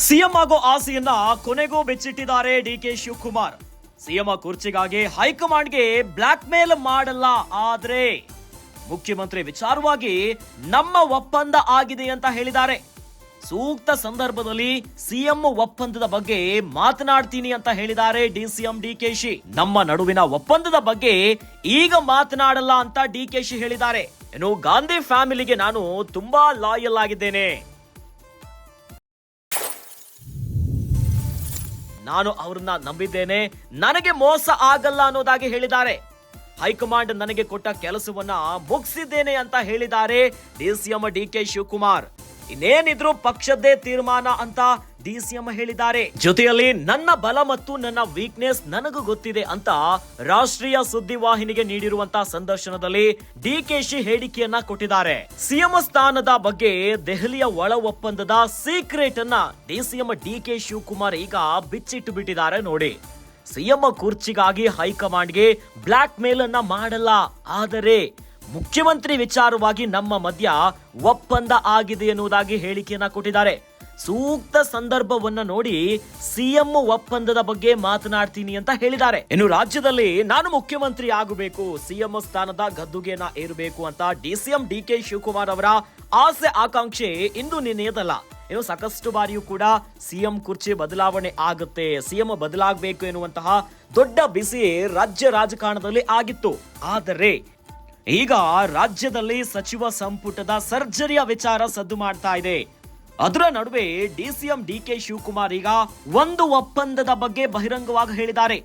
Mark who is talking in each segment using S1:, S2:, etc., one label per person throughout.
S1: CM ಆಗೋ ಆಸೆಯನ್ನ ಕೊನೆಗೂ ಬೆಚ್ಚಿಟ್ಟಿದ್ದಾರೆ DK Shivakumar. CM ಕುರ್ಚಿಗಾಗಿ ಹೈಕಮಾಂಡ್ಗೆ ಬ್ಲಾಕ್ ಮೇಲ್ ಮಾಡಲ್ಲ, ಆದ್ರೆ ಮುಖ್ಯಮಂತ್ರಿ ವಿಚಾರವಾಗಿ ನಮ್ಮ ಒಪ್ಪಂದ ಆಗಿದೆ ಅಂತ ಹೇಳಿದ್ದಾರೆ. ಸೂಕ್ತ ಸಂದರ್ಭದಲ್ಲಿ ಸಿಎಂ ಒಪ್ಪಂದದ ಬಗ್ಗೆ ಮಾತನಾಡ್ತೀನಿ ಅಂತ ಹೇಳಿದ್ದಾರೆ ಡಿಸಿಎಂ ಡಿಕೆಶಿ. ನಮ್ಮ ನಡುವಿನ ಒಪ್ಪಂದದ ಬಗ್ಗೆ ಈಗ ಮಾತನಾಡಲ್ಲ ಅಂತ ಡಿಕೆಶಿ ಹೇಳಿದ್ದಾರೆ. ಇನ್ನು ಗಾಂಧಿ ಫ್ಯಾಮಿಲಿಗೆ ನಾನು ತುಂಬಾ ಲಾಯಲ್ ಆಗಿದ್ದೇನೆ, ನಾನು ಅವ್ರನ್ನ ನಂಬಿದ್ದೇನೆ, ನನಗೆ ಮೋಸ ಆಗಲ್ಲ ಅನ್ನೋದಾಗಿ ಹೇಳಿದ್ದಾರೆ. ಹೈಕಮಾಂಡ್ ನನಗೆ ಕೊಟ್ಟ ಕೆಲಸವನ್ನ ಮುಗಿಸಿದ್ದೇನೆ ಅಂತ ಹೇಳಿದ್ದಾರೆ ಡಿಸಿಎಂ ಡಿಕೆ ಶಿವಕುಮಾರ್. ಇನ್ನೇನಿದ್ರು ಪಕ್ಷದ್ದೇ ತೀರ್ಮಾನ ಅಂತ ಡಿಸಿಎಂ ಹೇಳಿದ್ದಾರೆ. ಜೊತೆಯಲ್ಲಿ ನನ್ನ ಬಲ ಮತ್ತು ನನ್ನ ವೀಕ್ನೆಸ್ ನನಗೂ ಗೊತ್ತಿದೆ ಅಂತ ರಾಷ್ಟ್ರೀಯ ಸುದ್ದಿವಾಹಿನಿಗೆ ನೀಡಿರುವಂತಹ ಸಂದರ್ಶನದಲ್ಲಿ ಡಿಕೆಶಿ ಹೇಳಿಕೆಯನ್ನ ಕೊಟ್ಟಿದ್ದಾರೆ. ಸಿಎಂ ಸ್ಥಾನದ ಬಗ್ಗೆ ದೆಹಲಿಯ ಒಳ ಒಪ್ಪಂದದ ಸೀಕ್ರೆಟ್ ಅನ್ನ ಡಿಸಿಎಂ ಡಿಕೆ ಶಿವಕುಮಾರ್ ಈಗ ಬಿಚ್ಚಿಟ್ಟು ಬಿಟ್ಟಿದ್ದಾರೆ ನೋಡಿ. ಸಿಎಂ ಕುರ್ಚಿಗಾಗಿ ಹೈಕಮಾಂಡ್ಗೆ ಬ್ಲಾಕ್ ಮೇಲ್ ಅನ್ನ ಮಾಡಲ್ಲ, ಆದರೆ ಮುಖ್ಯಮಂತ್ರಿ ವಿಚಾರವಾಗಿ ನಮ್ಮ ಮಧ್ಯ ಒಪ್ಪಂದ ಆಗಿದೆ ಎನ್ನುವುದಾಗಿ ಹೇಳಿಕೆಯನ್ನ ಕೊಟ್ಟಿದ್ದಾರೆ. ಸೂಕ್ತ ಸಂದರ್ಭವನ್ನ ನೋಡಿ ಸಿಎಂ ಒಪ್ಪಂದದ ಬಗ್ಗೆ ಮಾತನಾಡ್ತೀನಿ ಅಂತ ಹೇಳಿದ್ದಾರೆ. ಇನ್ನು ರಾಜ್ಯದಲ್ಲಿ ನಾನು ಮುಖ್ಯಮಂತ್ರಿ ಆಗಬೇಕು, ಸಿಎಂ ಸ್ಥಾನದ ಗದ್ದುಗೆನ ಏರಬೇಕು ಅಂತ ಡಿಸಿಎಂ ಡಿಕೆ ಶಿವಕುಮಾರ್ ಅವರ ಆಸೆ ಆಕಾಂಕ್ಷೆ ಇಂದು ನಿನ್ನೆಯದಲ್ಲ. ಇನ್ನು ಸಾಕಷ್ಟು ಬಾರಿಯೂ ಕೂಡ ಸಿಎಂ ಕುರ್ಚಿ ಬದಲಾವಣೆ ಆಗುತ್ತೆ, ಸಿಎಂ ಬದಲಾಗಬೇಕು ಎನ್ನುವಂತಹ ದೊಡ್ಡ ಬಿಸಿ ರಾಜ್ಯ ರಾಜಕಾರಣದಲ್ಲಿ ಆಗಿತ್ತು. ಆದರೆ ಈಗ ರಾಜ್ಯದಲ್ಲಿ ಸಚಿವ ಸಂಪುಟದ ಸರ್ಜರಿಯ ವಿಚಾರ ಸದ್ದು ಮಾಡ್ತಾ ಇದೆ. ಅದರ ನಡುವೆ ಡಿಸಿಎಂ ಡಿಕೆ ಶಿವಕುಮಾರ್ ಈಗ ಒಂದು ಒಪ್ಪಂದದ ಬಗ್ಗೆ ಬಹಿರಂಗವಾಗಿ ಹೇಳಿದ್ದಾರೆ.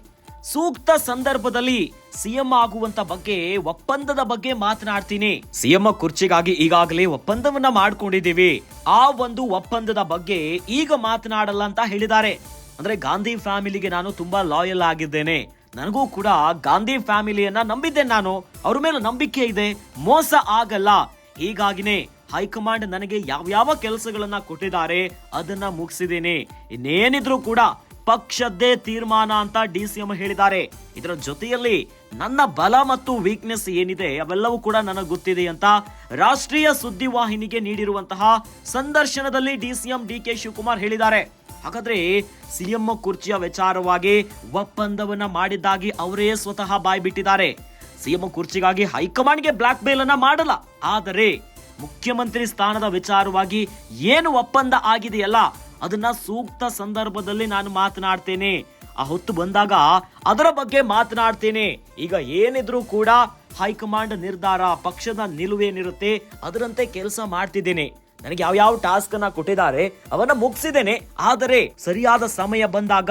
S1: ಸೂಕ್ತ ಸಂದರ್ಭದಲ್ಲಿ ಸಿಎಂ ಆಗುವಂತ ಬಗ್ಗೆ ಒಪ್ಪಂದದ ಬಗ್ಗೆ ಮಾತನಾಡ್ತೀನಿ, ಸಿಎಂ ಕುರ್ಚಿಗಾಗಿ ಈಗಾಗಲೇ ಒಪ್ಪಂದವನ್ನ ಮಾಡ್ಕೊಂಡಿದ್ದೀವಿ, ಆ ಒಂದು ಒಪ್ಪಂದದ ಬಗ್ಗೆ ಈಗ ಮಾತನಾಡಲ್ಲ ಅಂತ ಹೇಳಿದ್ದಾರೆ. ಅಂದ್ರೆ ಗಾಂಧಿ ಫ್ಯಾಮಿಲಿಗೆ ನಾನು ತುಂಬಾ ಲಾಯಲ್ ಆಗಿದ್ದೇನೆ, ನನಗೂ ಕೂಡ ಗಾಂಧಿ ಫ್ಯಾಮಿಲಿಯನ್ನ ನಂಬಿದ್ದೇನೆ, ನಾನು ಅವ್ರ ಮೇಲೆ ನಂಬಿಕೆ ಇದೆ, ಮೋಸ ಆಗಲ್ಲ, ಹೀಗಾಗಿನೇ ಹೈಕಮಾಂಡ್ ನನಗೆ ಯಾವ್ಯಾವ ಕೆಲಸಗಳನ್ನ ಕೊಟ್ಟಿದ್ದಾರೆ ಅದನ್ನ ಮುಗಿಸಿದ್ದೇನೆ, ಇನ್ನೇನಿದ್ರು ಕೂಡ ಪಕ್ಷದ್ದೇ ತೀರ್ಮಾನ ಅಂತ ಡಿಸಿಎಂ ಹೇಳಿದ್ದಾರೆ. ಇದರ ಜೊತೆಯಲ್ಲಿ ನನ್ನ ಬಲ ಮತ್ತು ವೀಕ್ನೆಸ್ ಏನಿದೆ ಅವೆಲ್ಲವೂ ಕೂಡ ನನಗೆ ಗೊತ್ತಿದೆ ಅಂತ ರಾಷ್ಟ್ರೀಯ ಸುದ್ದಿವಾಹಿನಿಗೆ ನೀಡಿರುವಂತಹ ಸಂದರ್ಶನದಲ್ಲಿ ಡಿಸಿಎಂ ಡಿಕೆ ಶಿವಕುಮಾರ್ ಹೇಳಿದ್ದಾರೆ. ಹಾಗಾದ್ರೆ ಸಿಎಂ ಕುರ್ಚಿಯ ವಿಚಾರವಾಗಿ ಒಪ್ಪಂದವನ್ನ ಮಾಡಿದ್ದಾಗಿ ಅವರೇ ಸ್ವತಃ ಬಾಯ್ ಬಿಟ್ಟಿದ್ದಾರೆ. ಸಿಎಂ ಕುರ್ಚಿಗಾಗಿ ಹೈಕಮಾಂಡ್ಗೆ ಬ್ಲಾಕ್ ಮೇಲ್ ಅನ್ನ ಮಾಡಲ್ಲ, ಆದರೆ ಮುಖ್ಯಮಂತ್ರಿ ಸ್ಥಾನದ ವಿಚಾರವಾಗಿ ಏನು ಒಪ್ಪಂದ ಆಗಿದೆಯಲ್ಲ ಅದನ್ನ ಸೂಕ್ತ ಸಂದರ್ಭದಲ್ಲಿ ನಾನು ಮಾತನಾಡ್ತೇನೆ, ಆ ಹೊತ್ತು ಬಂದಾಗ ಅದರ ಬಗ್ಗೆ ಮಾತನಾಡ್ತೇನೆ. ಈಗ ಏನಿದ್ರು ಕೂಡ ಹೈಕಮಾಂಡ್ ನಿರ್ಧಾರ, ಪಕ್ಷದ ನಿಲುವೇನಿರುತ್ತೆ ಅದರಂತೆ ಕೆಲಸ ಮಾಡ್ತಿದ್ದೇನೆ, ನನಗೆ ಯಾವ ಟಾಸ್ಕ್ ಅನ್ನ ಕೊಟ್ಟಿದ್ದಾರೆ ಅವನ್ನ ಮುಗಿಸಿದ್ದೇನೆ, ಆದರೆ ಸರಿಯಾದ ಸಮಯ ಬಂದಾಗ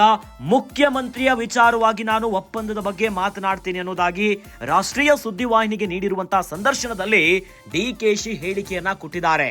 S1: ಮುಖ್ಯಮಂತ್ರಿಯ ವಿಚಾರವಾಗಿ ನಾನು ಒಪ್ಪಂದದ ಬಗ್ಗೆ ಮಾತನಾಡ್ತೀನಿ ಅನ್ನೋದಾಗಿ ರಾಷ್ಟ್ರೀಯ ಸುದ್ದಿವಾಹಿನಿಗೆ ನೀಡಿರುವಂತಹ ಸಂದರ್ಶನದಲ್ಲಿ ಡಿಕೆಶಿ ಹೇಳಿಕೆಯನ್ನ ಕೊಟ್ಟಿದ್ದಾರೆ.